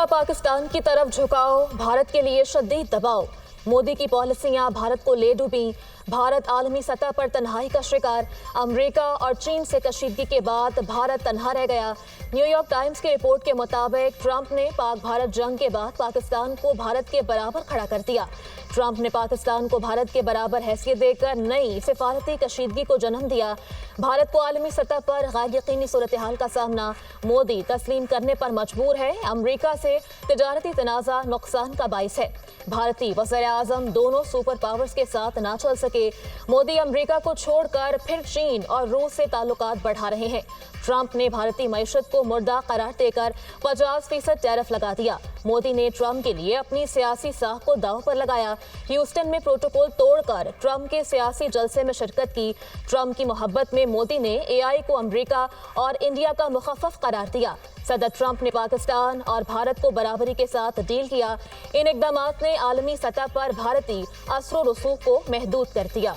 का पाकिस्तान की तरफ झुकाव, भारत के लिए शदीद दबाव। मोदी की पॉलिसियां भारत को ले डूबी। भारत आलमी सतह पर तन्हाई का शिकार। अमेरिका और चीन से कशीदगी के बाद भारत तन्हा रह गया। न्यूयॉर्क टाइम्स की रिपोर्ट के मुताबिक ट्रंप ने पाक भारत जंग के बाद पाकिस्तान को भारत के बराबर खड़ा कर दिया। ट्रंप ने पाकिस्तान को भारत के बराबर हैसियत देकर नई सिफारती कशीदगी को जन्म दिया। भारत को आलमी सतह पर गैर यकीनी सूरत हाल का सामना मोदी तस्लीम करने पर मजबूर है। अमेरिका से तिजारती तनाज़ा नुकसान का बाइस है। भारतीय वज़ीर आज़म दोनों सुपर पावर्स के साथ ना चल सके। मोदी अमेरिका को छोड़कर फिर चीन और रूस से ताल्लुकात बढ़ा रहे हैं। ट्रंप ने भारतीय मईशत को मुर्दा करार देकर 50% टैरिफ लगा दिया। मोदी ने ट्रंप के लिए अपनी सियासी साख को दांव पर लगाया। ह्यूस्टन में प्रोटोकॉल तोड़कर ट्रंप के सियासी जलसे में शिरकत की। ट्रंप की मोहब्बत में मोदी ने AI को अमेरिका और इंडिया का मुखफ़फ़ करार दिया। सदर ट्रंप ने पाकिस्तान और भारत को बराबरी के साथ डील किया। इन इक़दामात ने आलमी सतह पर भारतीय असर व रसूख को महदूद कर दिया।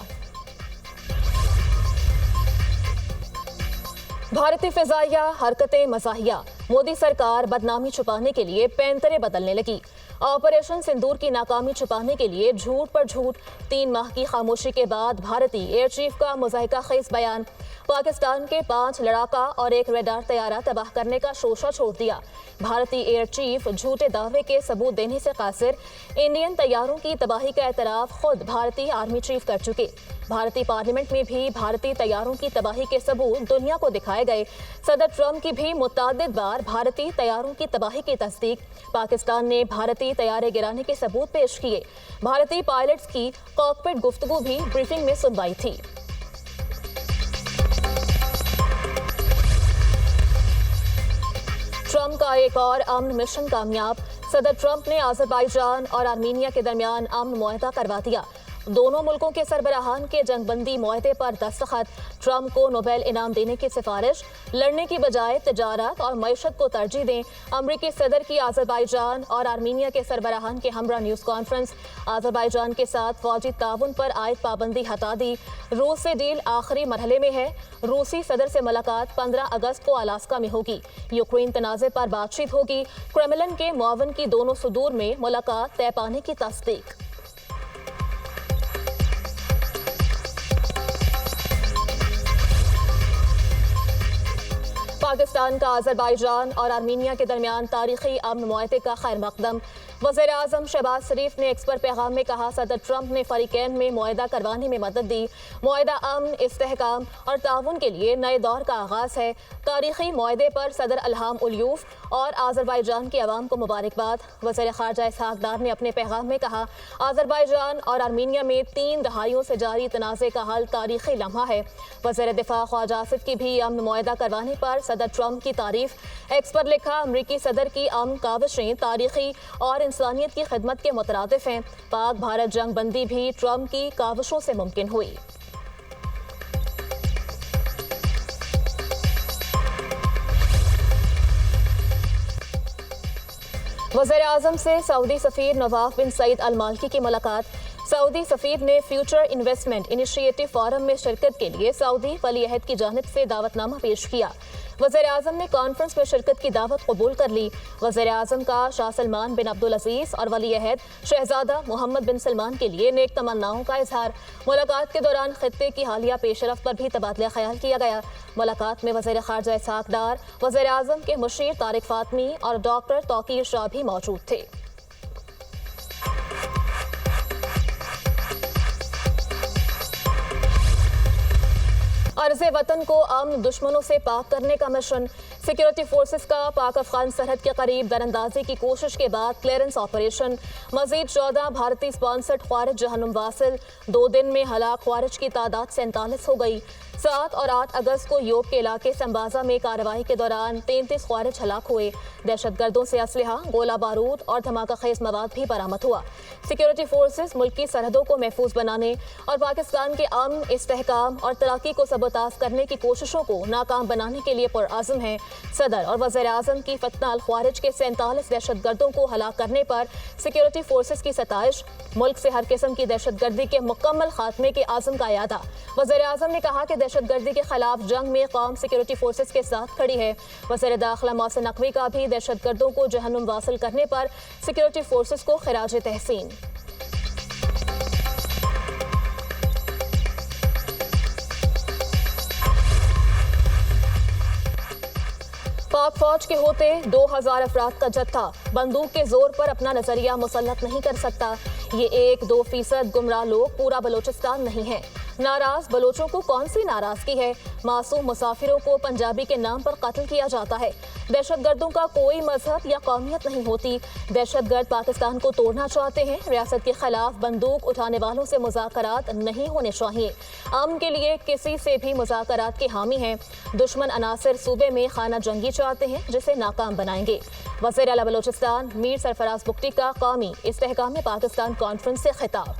भारतीय फिजाइया हरकतें मज़ाहिया। मोदी सरकार बदनामी छुपाने के लिए पैंतरे बदलने लगी। ऑपरेशन सिंदूर की नाकामी छुपाने के लिए झूठ पर झूठ। 3 माह की खामोशी के बाद भारतीय एयर चीफ का मुज़ाहिका खेज बयान। पाकिस्तान के 5 लड़ाका और 1 रडार तैयारा तबाह करने का शोशा छोड़ दिया। भारतीय एयर चीफ झूठे दावे के सबूत देने से कासिर। इंडियन तैयारों की तबाही का एतराफ खुद भारतीय आर्मी चीफ कर चुके। भारतीय पार्लियामेंट में भी भारतीय तैयारों की तबाही के सबूत दुनिया को दिखाए गए। सदर ट्रंप की भी मुतअद्दिद बार भारतीय तैयारों की तबाही की तस्दीक। पाकिस्तान ने भारतीय तैयारे गिराने के सबूत पेश किए। भारतीय पायलट्स की कॉकपिट गुफ्तगू भी ब्रीफिंग में सुनवाई थी। ट्रंप का एक और अमन मिशन कामयाब। सदर ट्रंप ने अज़रबैजान और आर्मीनिया के दरमियान अमन मुआहदा करवा दिया। दोनों मुल्कों के सरबराहान के जंगबंदी मुआहदे पर दस्तखत। ट्रंप को नोबेल इनाम देने की सिफारिश। लड़ने की बजाय तिजारत और मईशत को तरजीह दें। अमरीकी सदर की अज़रबैजान और आर्मीनिया के सरबराहान के हमरा न्यूज़ कॉन्फ्रेंस। अज़रबैजान के साथ फौजी ताउन पर आयद पाबंदी हटा दी। रूस से डील आखिरी मरहले में है। रूसी सदर से मुलाकात 15 अगस्त को अलास्का में होगी। यूक्रेन तनाज़े पर बातचीत होगी। क्रेमलिन के मुआवन की दोनों सदूर में मुलाकात तय पाने की तस्दीक। पाकिस्तान का अज़रबैजान और आर्मीनिया के दरमियान तारीखी अमन मुआहदे का खैर मकदम। वज़ीर आज़म शहबाज शरीफ ने एक्स पर पैगाम में कहा, सदर ट्रंप ने फ़रीक़ैन में मुआहदा करवाने में मदद दी। मुआहदा अमन, इस्तेहकाम और ताउन के लिए नए दौर का आगाज़ है। तारीखी मुआहदे पर सदर इल्हाम उलियूफ और अज़रबैजान की आवाम को मुबारकबाद। वज़ीर ख़ारजा इसहाक़ डार ने अपने पैगाम में कहा, अज़रबैजान और आर्मीनिया में 3 दहाइयों से जारी तनाज़े का हल तारीखी लम्हा है। वज़ीर दिफ़ा ख्वाजा आसिफ की भी अमन मुआहदा करवाने पर सदर ट्रंप की तारीफ। एक्स पर लिखा, अमरीकी सदर की अमन काविशें तारीखी और इंसानियत की खिदमत के मुतरादिफ हैं। पाक भारत जंग बंदी भी ट्रंप की काविशों से मुमकिन हुई। वज़ीर आज़म से सऊदी सफ़ीर नवाफ बिन सईद अल माल्की की मुलाकात। सऊदी सफ़ीर ने फ्यूचर इन्वेस्टमेंट इनिशिएटिव फोरम में शिरकत के लिए सऊदी वली अहद की जानिब से दावतनामा पेश किया। वज़ीर आज़म ने कॉन्फ्रेंस में शिरकत की दावत कबूल कर ली। वज़ीर आज़म का शाह सलमान बिन अब्दुल अज़ीज़ और वली अहद शहजादा मोहम्मद बिन सलमान के लिए नेक तमन्नाओं का इजहार। मुलाकात के दौरान खित्ते की हालिया पेशरफ पर भी तबादला ख्याल किया गया। मुलाकात में वज़ीर ख़ारजा इसहाक़ डार, वज़ीर आज़म के मुशीर तारिक फ़ातमी और डॉक्टर तौक़ीर शाह भी मौजूद थे। अर्ज़े वतन को अमन दुश्मनों से पाक करने का मिशन। सिक्योरिटी फोर्सेस का पाक अफगान सरहद के करीब दरअंदाजी की कोशिश के बाद क्लियरेंस ऑपरेशन। मजीद 14 भारतीय स्पॉन्सर्ड ख्वारिज जहन्नुम वासिल। 2 दिन में हलाक ख्वारिज की तादाद 47 हो गई। 7 और 8 अगस्त को योग के इलाके संबाजा में कार्रवाई के दौरान 33 ख्वारिज हलाक हुए। दहशतगर्दों से असलहा, गोला बारूद और धमाका खेज मवाद भी बरामद हुआ। सिक्योरिटी फोर्सेस मुल्क की सरहदों को महफूज बनाने और पाकिस्तान के अमन, इस्तेहकाम और तरक्की को सबोताज करने की कोशिशों को नाकाम बनाने के लिए पुरअज़्म हैं। सदर और वज़ीर आज़म की फतना अल ख्वारिज के 47 दहशतगर्दों को हलाक करने पर सिक्योरिटी फोर्सेस की सताइश। मुल्क से हर किस्म की दहशतगर्दी के मुकम्मल खात्मे के आज़म का यादा। वज़ीर आज़म ने कहा कि दहशतगर्दी के खिलाफ जंग में कौम सिक्योरिटी फोर्सेस के साथ खड़ी है। वज़ीर दाखिला मोहसिन नकवी का भी दहशतगर्दों को जहन्नुम वासिल करने पर सिक्योरिटी फोर्सेस को खिराज तहसीन। पाक फौज के होते 2000 अफराद का जत्था बंदूक के जोर पर अपना नजरिया मुसल्लत नहीं कर सकता। ये 1-2% गुमराह लोग पूरा बलोचिस्तान नहीं है। नाराज बलोचों को कौन सी नाराजगी है? मासूम मुसाफिरों को पंजाबी के नाम पर कत्ल किया जाता है। दहशतगर्दों का कोई मजहब या कौमियत नहीं होती। दहशतगर्द पाकिस्तान को तोड़ना चाहते हैं। रियासत के खिलाफ बंदूक उठाने वालों से मुज़ाकरात नहीं होने चाहिए। अमन के लिए किसी से भी मुज़ाकरात के हामी हैं। दुश्मन अनासिर सूबे में खाना जंगी चाहते हैं जिसे नाकाम बनाएंगे। वज़ीर आला बलोचिस्तान मीर सरफराज बुगटी का कौमी इस्तेहकाम पाकिस्तान कॉन्फ्रेंस से खिताब।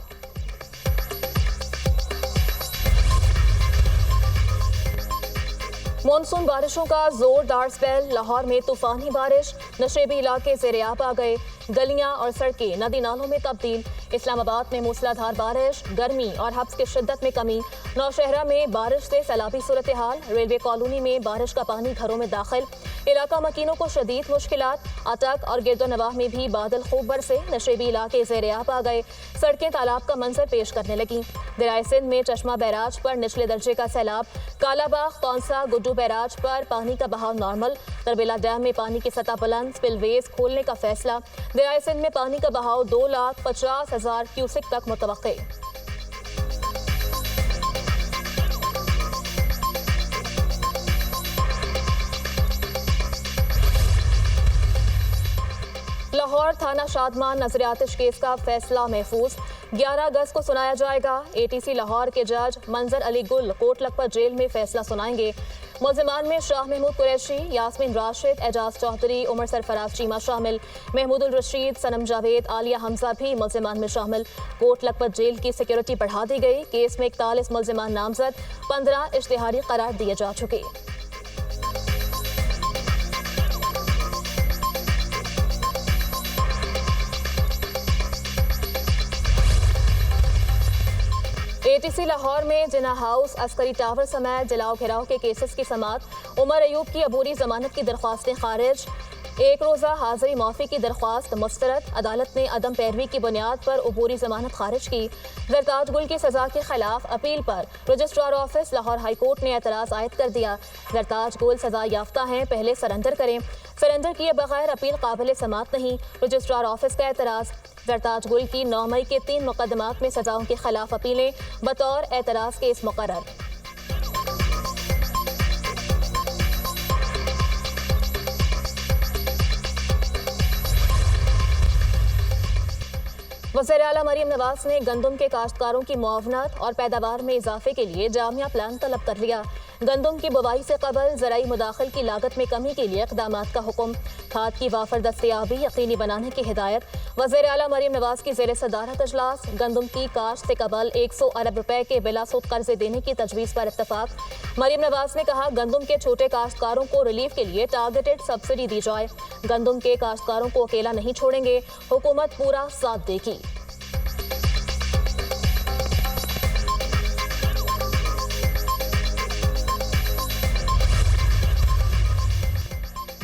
मॉनसून बारिशों का जोरदार स्पेल। लाहौर में तूफानी बारिश, नशेबी इलाके ज़ेर-ए-आब आ गए। गलियां और सड़कें नदी नालों में तब्दील। इस्लामाबाद में मूसलाधार बारिश, गर्मी और हब्स की शिद्दत में कमी। नौशहरा में बारिश से सैलाबी सूरत हाल। रेलवे कॉलोनी में बारिश का पानी घरों में दाखिल। इलाका मकीनों को शदीद मुश्किलात। अटक और गिरदोनवाह में भी बादल खूब बरसे। नशेबी इलाके ज़ेर-ए-आब आ गए। सड़कें तालाब का मंजर पेश करने लगी। दरियाए सिंध में चश्मा बैराज पर निचले दर्जे का सैलाब। कालाबाग, कौंसा, गुड्डू बैराज पर पानी का बहाव नॉर्मल। तरबेला डैम में पानी की सतह बुलंद। स्पिलवेज खोलने का फैसला। दरियाए सिंध में पानी का बहाव 2,50,000 क्यूसेक तक मुतवक्के। लाहौर थाना शादमान नजर आतिश केस का फैसला महफूज। 11 अगस्त को सुनाया जाएगा। ATC लाहौर के जज मंजर अली गुल कोट लखपत जेल में फैसला सुनाएंगे। मुल्जिमान में शाह महमूद कुरैशी, यास्मीन राशिद, एजाज चौधरी, उमर सरफराज चीमा शामिल। महमूदुल रशीद, सनम जावेद, आलिया हमजा भी मुल्जिमान में शामिल। कोट लखपत जेल की सिक्योरिटी बढ़ा दी गई। केस में 41 मुल्जिमान नामजद, 15 इश्तिहारी करार दिए जा चुके। ATC लाहौर में जिना हाउस, अस्करी टावर समेत जलाओ घिराव के केसेस की समाअत। उमर अयूब की अबूरी जमानत की दरख्वास्तें खारिज। एक रोज़ा हाजिरी माफ़ी की दरख्वास्त मुस्तरद। अदालत ने अदम पैरवी की बुनियाद पर अबूरी जमानत खारिज की। जरताज गुल की सजा के खिलाफ अपील पर registrar office Lahore high court ने एतराज़ आयद कर दिया। जरताज गुल सजा याफ्ता हैं, पहले सरेंडर करें। सरेंडर किए बगैर अपील काबिल समाअत नहीं। रजिस्ट्रार ऑफिस का एतराज़। जरताज गुल की 9 मई के 3 मुकदमात में सजाओं के खिलाफ अपीलें बतौर एतराज़ केस मुकर्रर। वज़ीर आला मरीम नवाज ने गंदम के काश्तकारों की मुआवनत और पैदावार में इजाफे के लिए जामिया प्लान तलब कर लिया। गंदम की बुवाई से कबल ज़राई मुदाखिल की लागत में कमी के लिए इक़दामात का हुक्म। खाद की वाफर दस्तयाबी यकीनी बनाने की हिदायत। वज़ीर आला मरीम नवाज की ज़ेर सदारत अजलास। गंदम की काश्त से कबल 100 अरब रुपए के बिलासूद कर्जे देने की तजवीज़ पर इत्तफाक। मरीम नवाज ने कहा, गंदम के छोटे काश्तकारों को रिलीफ के लिए टारगेटेड सब्सिडी दी जाए। गंदम के काश्तकारों को अकेला नहीं छोड़ेंगे, हुकूमत पूरा साथ देगी।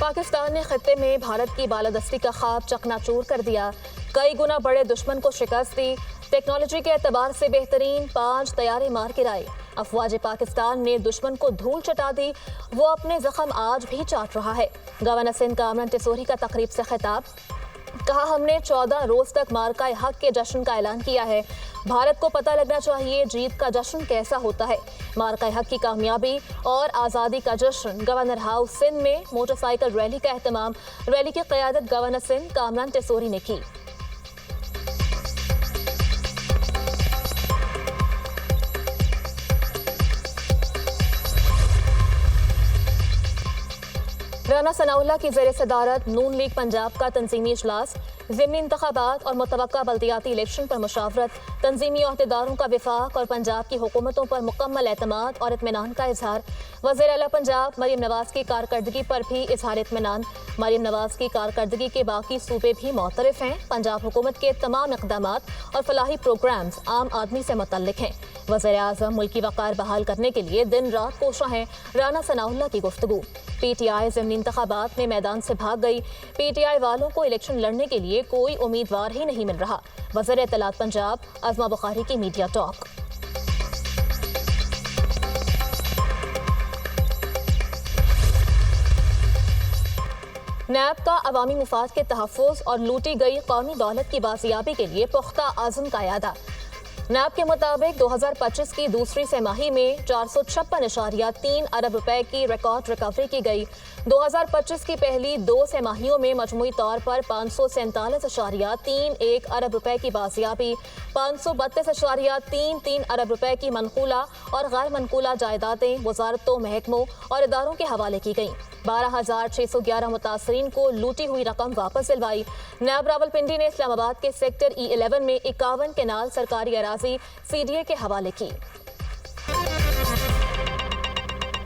पाकिस्तान ने खत्ते में भारत की बालादस्ती का ख्वाब चकनाचूर कर दिया। कई गुना बड़े दुश्मन को शिकस्त दी। टेक्नोलॉजी के एतबार से बेहतरीन 5 तैयारे मार गिराए। अफवाज पाकिस्तान ने दुश्मन को धूल चटा दी। वो अपने जख्म आज भी चाट रहा है। गवर्नर सिंध कामरान टेसोरी का तकरीब से खिताब। कहा, हमने 14 रोज तक मार्का हक के जश्न का ऐलान किया है। भारत को पता लगना चाहिए जीत का जश्न कैसा होता है। मार्का हक की कामयाबी और आज़ादी का जश्न। गवर्नर हाउस सिंध में मोटरसाइकिल रैली का एहतमाम। रैली की क़यादत गवर्नर सिंध कामरान टेसोरी ने की। राना सनाउल्लाह की ज़ेर सदारत नून लीग पंजाब का तंजीमी इजलास। ज़िमनी इंतखाबात और मुतवक्का बल्दियाती इलेक्शन पर मुशावरत। तंजीमी अहदेदारों का विफाक और पंजाब की हुकूमतों पर मुकम्मल एतमाद और इत्मीनान का इजहार। वज़ीर आला पंजाब मरीम नवाज की कारकर्दगी पर भी इजहार इत्मीनान। मरीम नवाज की कारकर्दगी के बाकी सूबे भी मुतरफ हैं। पंजाब हुकूमत के तमाम इक़दामात और फलाही प्रोग्राम्स आम आदमी से मुतल्लिक हैं। वज़ीर आज़म मुल्की वक़ार बहाल करने के लिए दिन रात कोशा हैं। राना सनाउल्लाह की गुफ्तगू। PTI ज़िमनी इंतखाबात में मैदान से भाग गई। PTI वालों को इलेक्शन लड़ने के लिए कोई उम्मीदवार ही नहीं मिल रहा। वज़ीर इत्तलात पंजाब अज़मा बुखारी की मीडिया टॉक। नैब का अवामी मुफाद के तहफ़्फ़ुज़ और लूटी गई कौमी दौलत की बाजियाबी के लिए पुख्ता आज़म का यादा। नैब के मुताबिक 2025 की दूसरी तिमाही में 456.3 अरब रुपए की रिकॉर्ड रिकवरी की गई। 2025 की पहली 2 तिमाहियों में मजमूई तौर पर 547.31 अरब रुपए की बाजियाबी, 532.33 अरब रुपए की मनकूला और गैर मनकूला जायदादें वजारतों, महकमों और इदारों के हवाले की गईं। 12,611 मुतासरीन को लूटी हुई रकम वापस दिलवाई। नैब रावलपिंडी ने इस्लामाबाद के सेक्टर E11 में 51 केनाल सरकारी अराजी CDA के हवाले की।